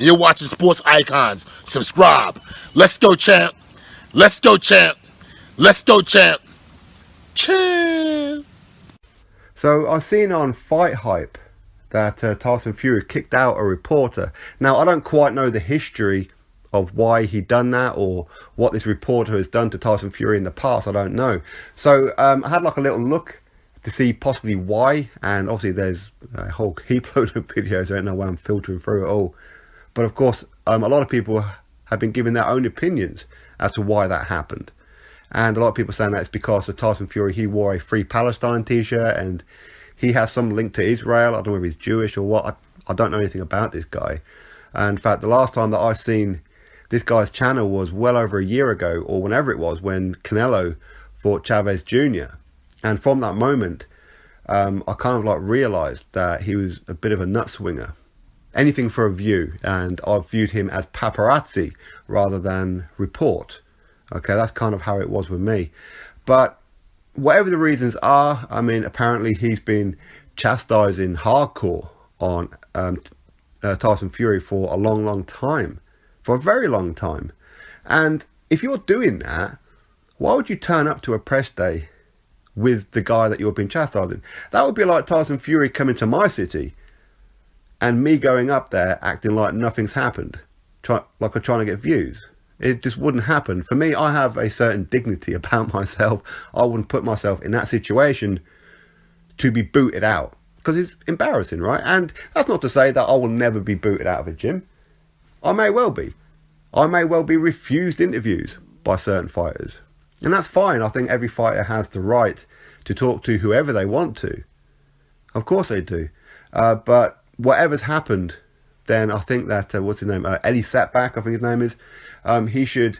You're watching Sports Icons. Subscribe. Let's go, champ. Let's go, champ. Let's go, champ. Champ. So I've seen on Fight Hype that Tyson Fury kicked out a reporter. Now, I don't quite know the history of why he done that or what this reporter has done to Tyson Fury in the past. I don't know. So I had like a little look to see possibly why, and obviously there's a whole heap load of videos. I don't know why I'm filtering through it all. But of course, a lot of people have been giving their own opinions as to why that happened. And a lot of people saying that it's because of Tyson Fury, he wore a Free Palestine t-shirt and he has some link to Israel. I don't know if he's Jewish or what. I don't know anything about this guy. And in fact, the last time that I've seen this guy's channel was well over a year ago, or whenever it was, when Canelo fought Chavez Jr. And from that moment, I kind of like realised that he was a bit of a nut swinger. Anything for a view, and I've viewed him as paparazzi rather than report. Okay, that's kind of how it was with me. But whatever the reasons are, I mean, apparently he's been chastising hardcore on Tyson Fury for a long time. For a very long time. And if you're doing that, why would you turn up to a press day with the guy that you've been chastising? That would be like Tyson Fury coming to my city and me going up there acting like nothing's happened, like I'm trying to get views. It just wouldn't happen. For me, I have a certain dignity about myself. I wouldn't put myself in that situation to be booted out, because it's embarrassing, right? And that's not to say that I will never be booted out of a gym. I may well be. I may well be refused interviews by certain fighters. And that's fine. I think every fighter has the right to talk to whoever they want to. Of course they do. But whatever's happened, then I think that, what's his name? Eddie Setback, I think his name is. He should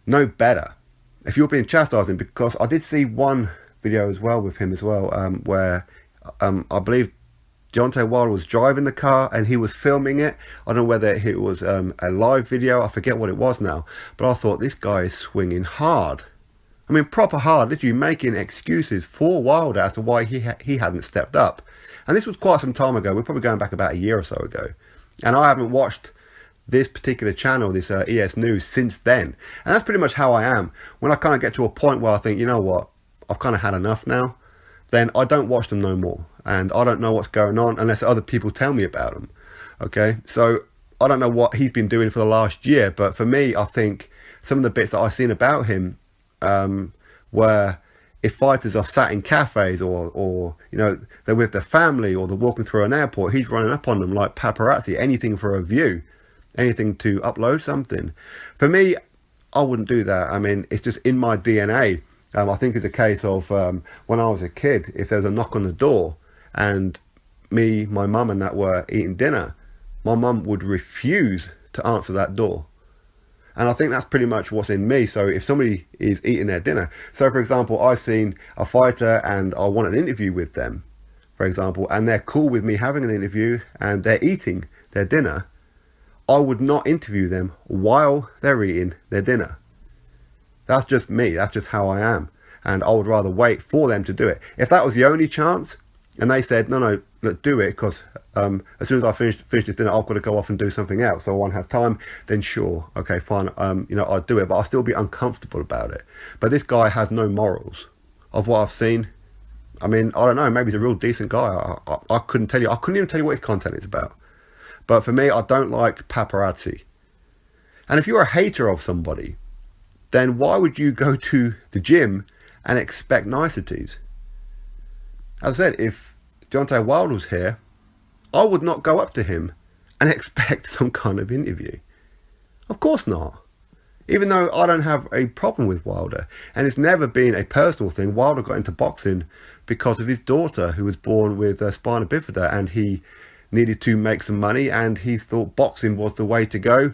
know better. If you're being chastising, because I did see one video as well with him as well, where I believe Deontay Wilder was driving the car and he was filming it. I don't know whether it was a live video. I forget what it was now. But I thought, this guy is swinging hard. I mean, proper hard. Literally making excuses for Wilder as to why he hadn't stepped up. And this was quite some time ago. We're probably going back about a year or so ago. And I haven't watched this particular channel, this Esnews, since then. And that's pretty much how I am. When I kind of get to a point where I think, you know what, I've kind of had enough now, then I don't watch them no more. And I don't know what's going on unless other people tell me about them. Okay, so I don't know what he's been doing for the last year, but for me, I think some of the bits that I've seen about him were, if fighters are sat in cafes or you know, they're with their family or they're walking through an airport, he's running up on them like paparazzi, anything for a view, anything to upload something. For me, I wouldn't do that. I mean, it's just in my DNA. I think it's a case of when I was a kid, if there was a knock on the door and me, my mum and that were eating dinner, my mum would refuse to answer that door. And I think that's pretty much what's in me. So if somebody is eating their dinner, so for example, I've seen a fighter and I want an interview with them, for example, and they're cool with me having an interview and they're eating their dinner, I would not interview them while they're eating their dinner. That's just me. That's just how I am. And I would rather wait for them to do it. If that was the only chance, and they said, no, look, do it, because as soon as I finish this dinner, I've got to go off and do something else, so I won't have time, then sure, okay, fine, you know, I'll do it, but I'll still be uncomfortable about it. But this guy has no morals of what I've seen. I mean, I don't know, maybe he's a real decent guy. I couldn't tell you. I couldn't even tell you what his content is about. But for me, I don't like paparazzi. And if you're a hater of somebody, then why would you go to the gym and expect niceties? As I said, if Deontay Wilder was here, I would not go up to him and expect some kind of interview. Of course not. Even though I don't have a problem with Wilder, and it's never been a personal thing. Wilder got into boxing because of his daughter, who was born with spina bifida, and he needed to make some money, and he thought boxing was the way to go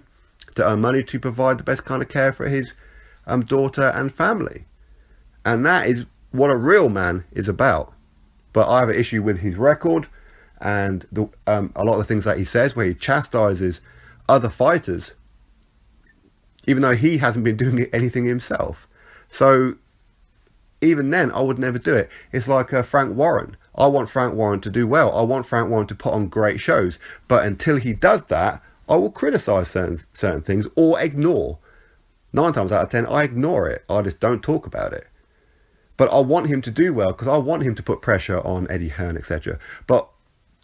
to earn money to provide the best kind of care for his daughter and family. And that is what a real man is about. But I have an issue with his record and a lot of the things that he says, where he chastises other fighters, even though he hasn't been doing anything himself. So even then, I would never do it. It's like Frank Warren. I want Frank Warren to do well. I want Frank Warren to put on great shows. But until he does that, I will criticize certain things or ignore. 9 times out of 10, I ignore it. I just don't talk about it. But I want him to do well because I want him to put pressure on Eddie Hearn, etc. But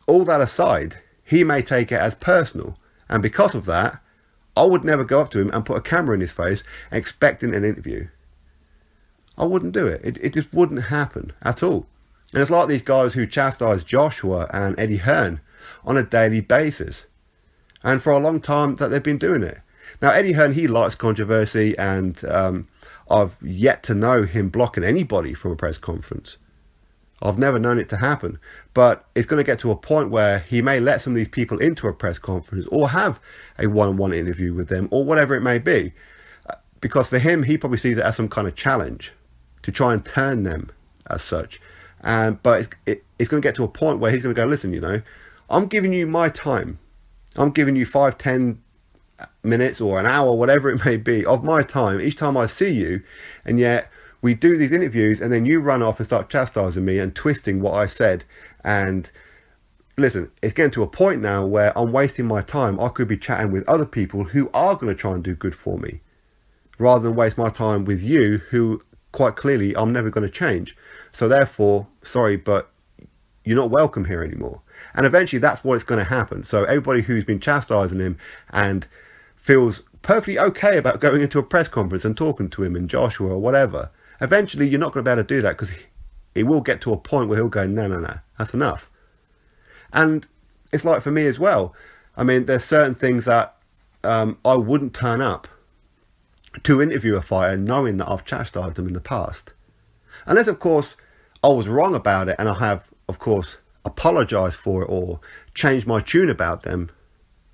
all that aside, he may take it as personal. And because of that, I would never go up to him and put a camera in his face expecting an interview. I wouldn't do it. It just wouldn't happen at all. And it's like these guys who chastise Joshua and Eddie Hearn on a daily basis. And for a long time that they've been doing it. Now, Eddie Hearn, he likes controversy, and I've yet to know him blocking anybody from a press conference. I've never known it to happen. But it's going to get to a point where he may let some of these people into a press conference or have a one-on-one interview with them or whatever it may be. Because for him, he probably sees it as some kind of challenge to try and turn them as such. But it's going to get to a point where he's going to go, listen, you know, I'm giving you my time. I'm giving you 5-10 minutes or an hour, whatever it may be, of my time each time I see you, and yet we do these interviews and then you run off and start chastising me and twisting what I said. And listen, it's getting to a point now where I'm wasting my time. I could be chatting with other people who are going to try and do good for me, rather than waste my time with you, who quite clearly I'm never going to change. So therefore, sorry, but you're not welcome here anymore. And eventually that's what it's going to happen. So everybody who's been chastising him and feels perfectly okay about going into a press conference and talking to him and Joshua or whatever, eventually you're not going to be able to do that, because it will get to a point where he'll go, no, that's enough. And it's like for me as well. I mean, there's certain things that I wouldn't turn up to interview a fighter knowing that I've chastised them in the past. Unless, of course, I was wrong about it and I have, of course, apologised for it or changed my tune about them,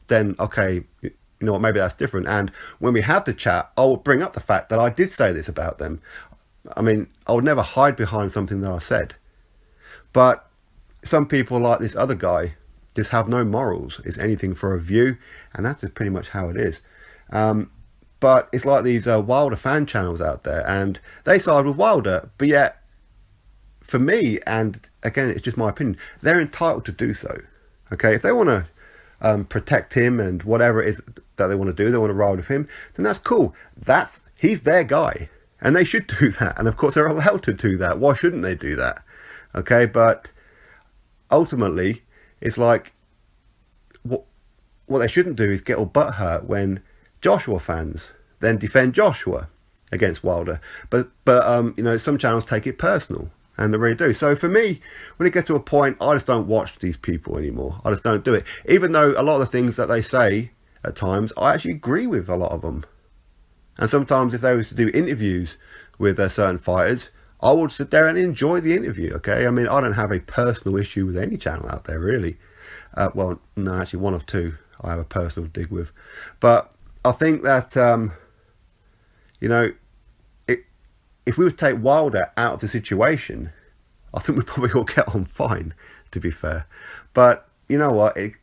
then, okay, you know what, maybe that's different. And when we have the chat, I will bring up the fact that I did say this about them. I mean, I would never hide behind something that I said. But some people, like this other guy, just have no morals. It's anything for a view, and that's just pretty much how it is. But it's like these Wilder fan channels out there, and they side with Wilder, but yet, for me, and again, it's just my opinion, they're entitled to do so. Okay, if they want to protect him and whatever it is that they want to do, they want to ride with him, then that's cool. He's their guy, and they should do that. And of course, they're allowed to do that. Why shouldn't they do that? Okay, but ultimately, it's like what they shouldn't do is get all butthurt when Joshua fans then defend Joshua against Wilder. But you know, some channels take it personal, and they really do. So for me, when it gets to a point, I just don't watch these people anymore. I just don't do it. Even though a lot of the things that they say at times, I actually agree with a lot of them. And sometimes if they was to do interviews with certain fighters, I would sit there and enjoy the interview, okay? I mean, I don't have a personal issue with any channel out there, really. Well, no, actually, one of two I have a personal dig with. But I think that, you know, if we would take Wilder out of the situation, I think we'd probably all get on fine, to be fair. But you know what? It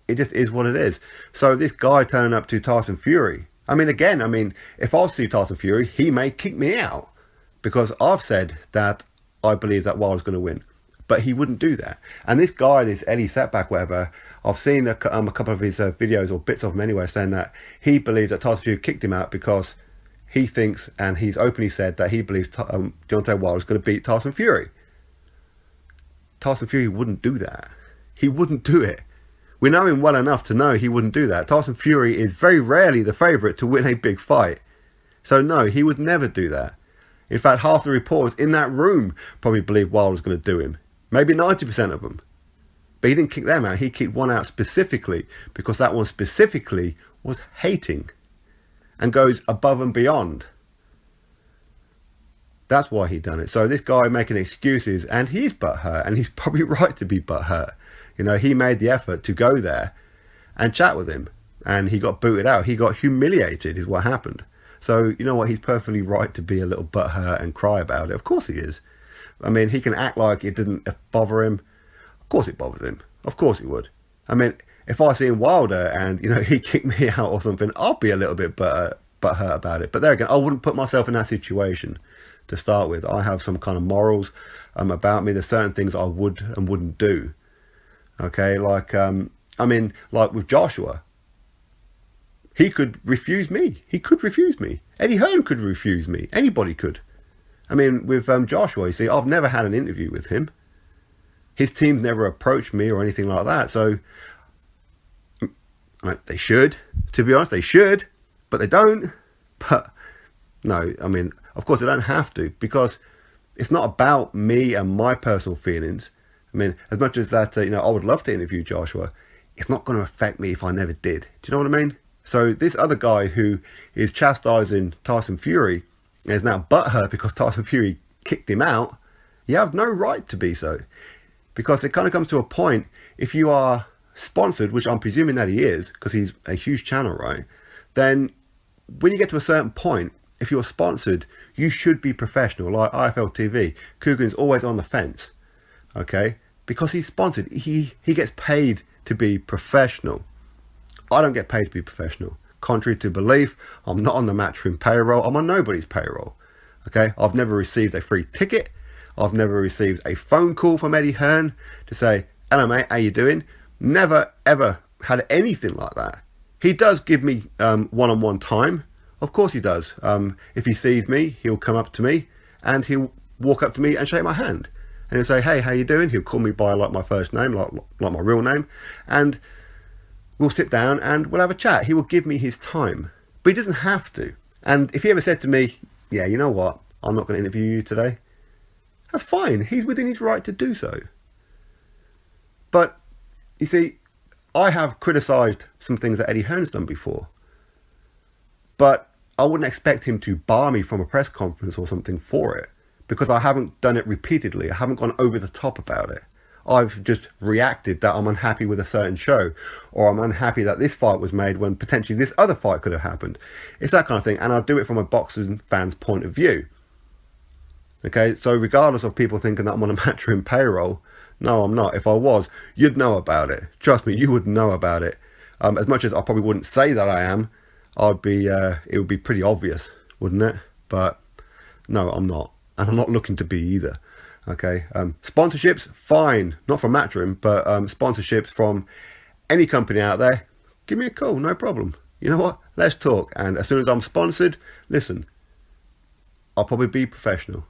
just is what it is. So this guy turning up to Tyson Fury, I mean, again, if I see Tyson Fury, he may kick me out because I've said that I believe that Wilder's going to win. But he wouldn't do that. And this guy, this Eddie Setback, whatever, I've seen a couple of his videos, or bits of them anyway, saying that he believes that Tyson Fury kicked him out because he thinks, and he's openly said, that he believes Deontay Wilder's going to beat Tyson Fury. Tyson Fury wouldn't do that. He wouldn't do it. We know him well enough to know he wouldn't do that. Tyson Fury is very rarely the favourite to win a big fight. So no, he would never do that. In fact, half the reporters in that room probably believe Wilder's going to do him. Maybe 90% of them. But he didn't kick them out. He kicked one out specifically because that one specifically was hating and goes above and beyond. That's why he done it. So this guy making excuses, and he's butthurt, and he's probably right to be butthurt. You know, he made the effort to go there and chat with him, and he got booted out. He got humiliated is what happened. So, you know what, he's perfectly right to be a little butthurt and cry about it. Of course he is. I mean, he can act like it didn't bother him. Of course it bothers him. Of course he would. I mean, if I see him Wilder and, you know, he kicked me out or something, I'll be a little bit butthurt about it. But there again, I wouldn't put myself in that situation to start with. I have some kind of morals about me. There's certain things I would and wouldn't do. Okay, like, like with Joshua. He could refuse me. He could refuse me. Eddie Hearn could refuse me. Anybody could. I mean, with Joshua, you see, I've never had an interview with him. His team never approached me or anything like that. So they should, to be honest, they should, but they don't. But no, I mean, of course they don't have to, because it's not about me and my personal feelings. I mean, as much as that, I would love to interview Joshua, it's not going to affect me if I never did. Do you know what I mean? So this other guy who is chastising Tyson Fury and is now butthurt because Tyson Fury kicked him out, you have no right to be so. Because it kind of comes to a point, if you are sponsored, which I'm presuming that he is, because he's a huge channel, right? Then when you get to a certain point, if you're sponsored, you should be professional, like IFL TV. Coogan's always on the fence, okay? Because he's sponsored, he gets paid to be professional. I don't get paid to be professional. Contrary to belief, I'm not on the Matchroom payroll. I'm on nobody's payroll, okay? I've never received a free ticket. I've never received a phone call from Eddie Hearn to say, hello mate, how you doing? Never ever had anything like that. He does give me one-on-one time. Of course he does. If he sees me, he'll come up to me and he'll walk up to me and shake my hand. And he'll say, hey, how you doing? He'll call me by like my first name, like my real name. And we'll sit down and we'll have a chat. He will give me his time, but he doesn't have to. And if he ever said to me, yeah, you know what? I'm not going to interview you today. That's fine. He's within his right to do so. But, you see, I have criticised some things that Eddie Hearn's done before. But I wouldn't expect him to bar me from a press conference or something for it, because I haven't done it repeatedly. I haven't gone over the top about it. I've just reacted that I'm unhappy with a certain show, or I'm unhappy that this fight was made when potentially this other fight could have happened. It's that kind of thing, and I'll do it from a boxing fan's point of view. Okay, so regardless of people thinking that I'm on a Matchroom payroll, no, I'm not. If I was, you'd know about it. Trust me, you would know about it. As much as I probably wouldn't say that I am, it would be pretty obvious, wouldn't it? But no, I'm not. And I'm not looking to be either. Okay, sponsorships, fine. Not from Matchroom, but sponsorships from any company out there, give me a call, no problem. You know what? Let's talk. And as soon as I'm sponsored, listen, I'll probably be professional.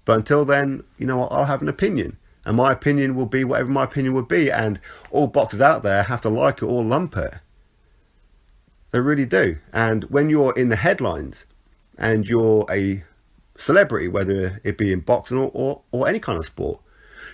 But until then, you know what? I'll have an opinion. And my opinion will be whatever my opinion would be. And all boxers out there have to like it or lump it. They really do. And when you're in the headlines and you're a celebrity, whether it be in boxing or any kind of sport,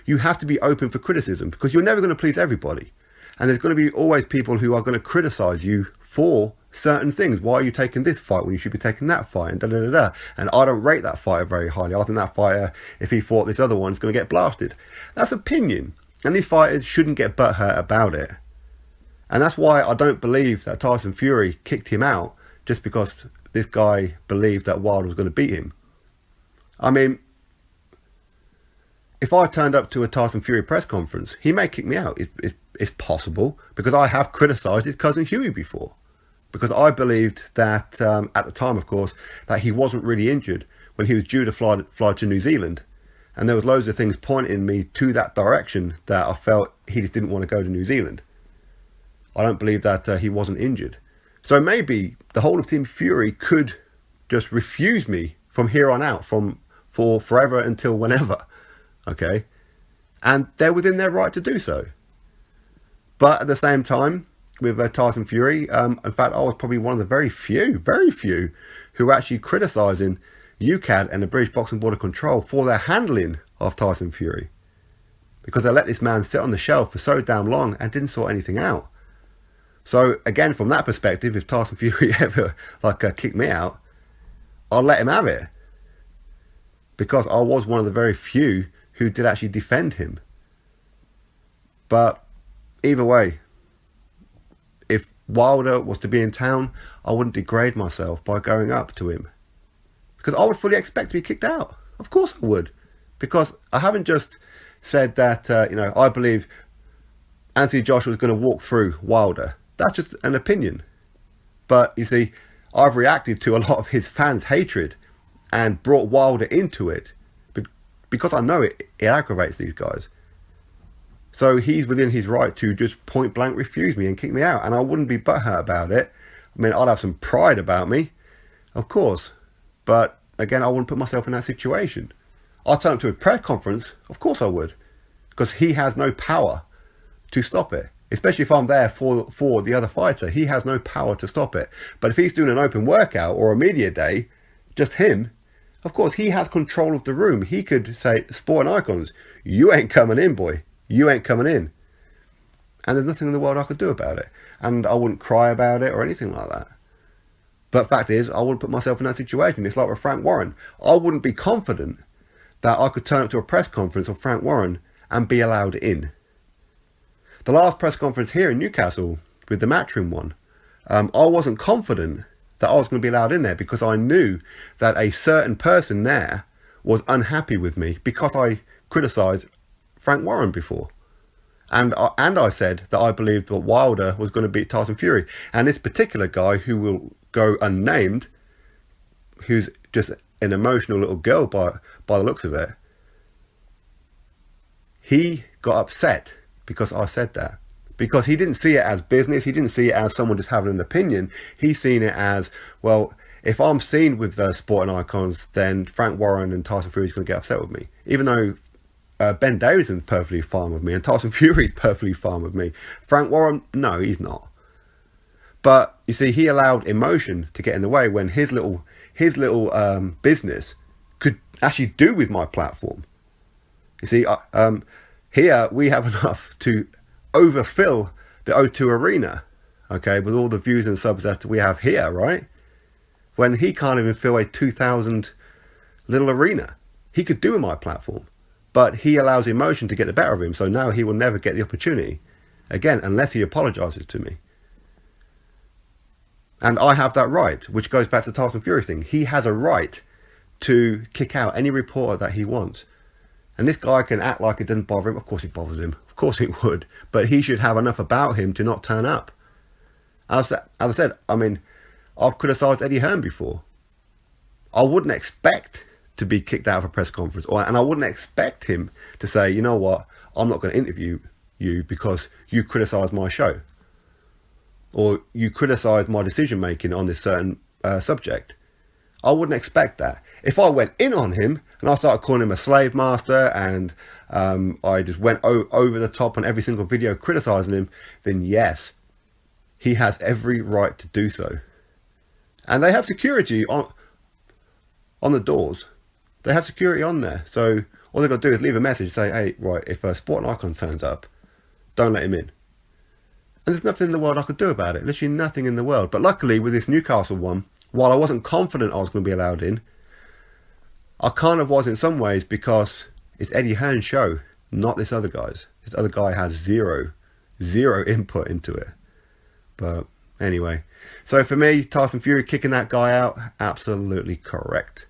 you have to be open for criticism, because you're never going to please everybody. And there's going to be always people who are going to criticize you for certain things. Why are you taking this fight when you should be taking that fight? And da-da-da-da. And I don't rate that fighter very highly. I think that fighter, if he fought this other one, is going to get blasted. That's opinion. And these fighters shouldn't get butthurt about it. And that's why I don't believe that Tyson Fury kicked him out just because this guy believed that Wilder was going to beat him. I mean, if I turned up to a Tyson Fury press conference, he may kick me out. It's possible, because I have criticised his cousin Hughie before. Because I believed that, at the time, of course, that he wasn't really injured when he was due to fly to New Zealand. And there was loads of things pointing me to that direction that I felt he just didn't want to go to New Zealand. I don't believe that he wasn't injured. So maybe the whole of Team Fury could just refuse me from here on out, for forever until whenever, okay? And they're within their right to do so. But at the same time, with Tyson Fury, in fact, I was probably one of the very few who were actually criticising UKAD and the British Boxing Board of Control for their handling of Tyson Fury. Because they let this man sit on the shelf for so damn long and didn't sort anything out. So again, from that perspective, if Tyson Fury ever kicked me out, I'll let him have it. Because I was one of the very few who did actually defend him. But either way, if Wilder was to be in town, I wouldn't degrade myself by going up to him. Because I would fully expect to be kicked out. Of course I would. Because I haven't just said that, I believe Anthony Joshua is going to walk through Wilder. That's just an opinion. But you see, I've reacted to a lot of his fans' hatred and brought Wilder into it because I know it aggravates these guys. So he's within his right to just point blank refuse me and kick me out, and I wouldn't be butthurt about it. I mean, I'd have some pride about me, of course. But again, I wouldn't put myself in that situation. I'd turn up to a press conference, of course I would. Because he has no power to stop it. Especially if I'm there for the other fighter. He has no power to stop it. But if he's doing an open workout or a media day, just him, of course, he has control of the room. He could say, Sporting Icons, you ain't coming in, boy. You ain't coming in. And there's nothing in the world I could do about it. And I wouldn't cry about it or anything like that. But fact is, I wouldn't put myself in that situation. It's like with Frank Warren. I wouldn't be confident that I could turn up to a press conference of Frank Warren and be allowed in. The last press conference here in Newcastle with the Matchroom one, I wasn't confident that I was going to be allowed in there because I knew that a certain person there was unhappy with me because I criticised Frank Warren before. And I said that I believed that Wilder was going to beat Tyson Fury. And this particular guy, who will go unnamed, who's just an emotional little girl by the looks of it, he got upset because I said that. Because he didn't see it as business, he didn't see it as someone just having an opinion. He's seen it as, well, if I'm seen with Sporting Icons, then Frank Warren and Tyson Fury's going to get upset with me. Even though Ben Davidson's perfectly fine with me and Tyson Fury's perfectly fine with me. Frank Warren, no, he's not. But you see, he allowed emotion to get in the way when his little business could actually do with my platform. You see, here we have enough to overfill the O2 Arena, okay, with all the views and subs that we have here, right? When he can't even fill a 2,000 little arena. He could do with my platform. But he allows emotion to get the better of him, so now he will never get the opportunity again unless he apologises to me. And I have that right, which goes back to the Tyson Fury thing. He has a right to kick out any reporter that he wants. And this guy can act like it doesn't bother him. Of course it bothers him. Of course it would. But he should have enough about him to not turn up. As I said, I mean, I've criticised Eddie Hearn before. I wouldn't expect to be kicked out of a press conference, and I wouldn't expect him to say, you know what, I'm not going to interview you because you criticised my show, or you criticised my decision making on this certain subject. I wouldn't expect that. If I went in on him and I started calling him a slave master and I just went over the top on every single video criticising him, then yes, he has every right to do so. And they have security on the doors. They have security on there. So all they've got to do is leave a message, say, hey, right, if a Sporting Icon turns up, don't let him in. And there's nothing in the world I could do about it. Literally nothing in the world. But luckily with this Newcastle one, while I wasn't confident I was going to be allowed in, I kind of was in some ways because it's Eddie Hearn's show, not this other guy's. This other guy has zero input into it. But anyway, so for me, Tyson Fury kicking that guy out, absolutely correct.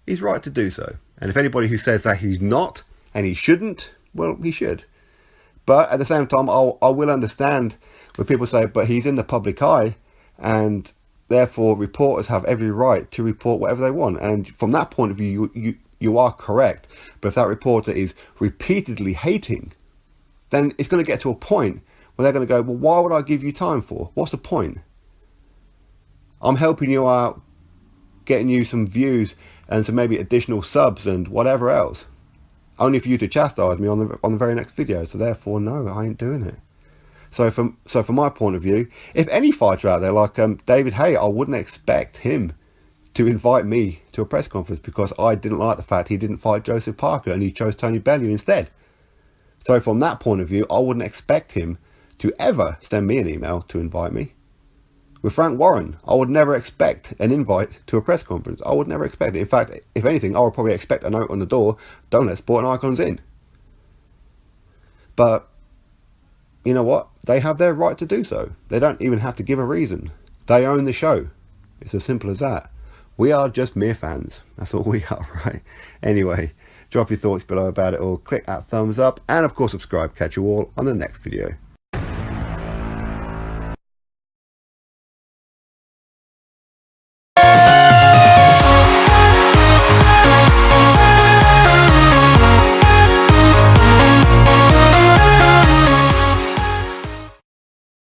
He's right to do so. And if anybody who says that he's not and he shouldn't, well, he should. But at the same time, I will understand when people say, but he's in the public eye and therefore reporters have every right to report whatever they want. And from that point of view, you are correct. But if that reporter is repeatedly hating, then it's going to get to a point where they're going to go, well, why would I give you time for? What's the point? I'm helping you out, getting you some views and some maybe additional subs and whatever else, only for you to chastise me on the very next video. So therefore, no, I ain't doing it. So from my point of view, if any fighter out there like David Haye, I wouldn't expect him to invite me to a press conference because I didn't like the fact he didn't fight Joseph Parker and he chose Tony Bellew instead. So from that point of view, I wouldn't expect him to ever send me an email to invite me. With Frank Warren, I would never expect an invite to a press conference. I would never expect it. In fact, if anything, I would probably expect a note on the door, don't let Sporting Icons in. But, you know what? They have their right to do so. They don't even have to give a reason. They own the show. It's as simple as that. We are just mere fans. That's all we are, right? Anyway, drop your thoughts below about it all. Click that thumbs up. And, of course, subscribe. Catch you all on the next video.